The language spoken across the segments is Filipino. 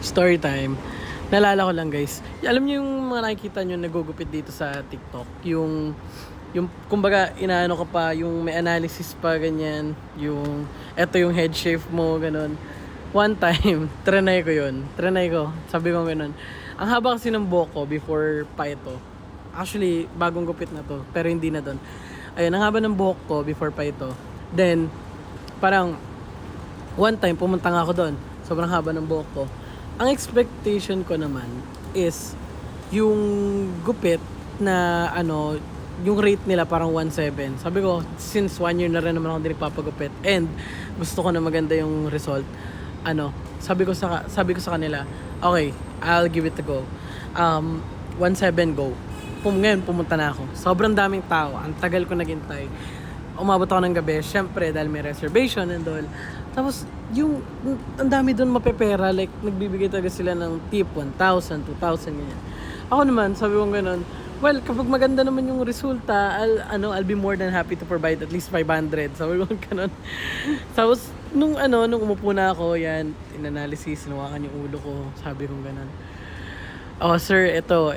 story time. Naalala ko lang guys. Alam niyo yung mga nakikita niyo nagugupit dito sa TikTok, yung kumbaga inaano ka pa, yung may analysis pa ganyan, yung eto yung head shape mo ganun. One time, trinay ko yun. Trinay ko. Sabi ko ganun. Ang haba kasi ng buhok ko before pa ito. Actually, bagong gupit na to, pero hindi na doon. Ayun, ang haba ng buhok ko before pa ito. Then, parang one time pumunta nga ako doon. Sobrang haba ng buhok ko. Ang expectation ko naman is yung gupit na ano, yung rate nila parang 1.7. Sabi ko, since 1 year na rin naman ako hindi nagpapagupit and gusto ko na maganda yung result, ano, sabi ko sa kanila, okay, I'll give it a go. 1.7 go. Ngayon pumunta na ako. Sobrang daming tao. Ang tagal ko naghintay. Umabot ako ng gabi, syempre dahil may reservation and all. Tapos yung ang dami doon mapepera, like nagbibigay talaga sila ng tip 1,000, 2,000 ganyan. Ako naman, sabi ko ganoon, well, kapag maganda naman yung resulta, I'll be more than happy to provide at least 500. Sabi ko ganoon. Tapos nung umupo na ako, yan, inanalysis, sinuwakan yung ulo ko, sabi ko ganoon. Oh sir, ito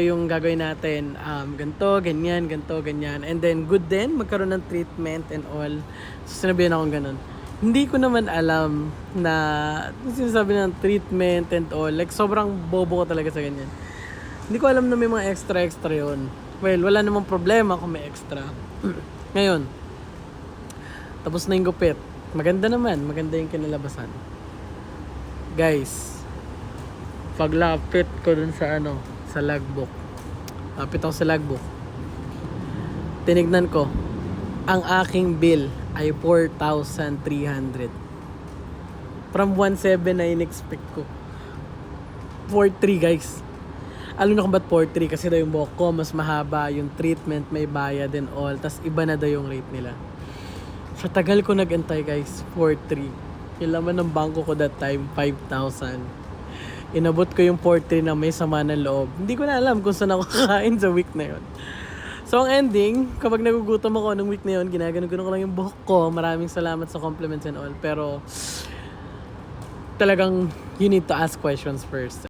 yung gagawin natin. Ganto, ganyan, ganto, ganyan. And then good din, magkaroon ng treatment and all. So sinabihan ako ganun. Hindi ko naman alam na sinasabi ng treatment and all. Like sobrang bobo ko talaga sa ganyan. Hindi ko alam na may mga extra yun. Well, wala namang problema kung may extra. Ngayon, tapos na yung gupit. Maganda yung kinalabasan. Guys, paglapit ko dun sa sa logbook. Lapit ako sa logbook. Tinignan ko, ang aking bill ay 4,300. From 1.7 na in-expect ko. 4.3 guys. Alam na kung ba't 4.3? Kasi daw yung buhok ko mas mahaba, yung treatment may bayad and all. Tas iba na daw yung rate nila. Sa tagal ko nag-antay guys, 4.3. Yung laman ng bangko ko that time, 5,000. Inabot ko yung 4.3 na may sama ng loob. Hindi ko na alam kung saan ako kakain sa week na yun. So, ang ending, kapag nagugutom ako ng week na yun, ginagano ko lang yung buhok ko. Maraming salamat sa compliments and all. Pero, talagang, you need to ask questions first.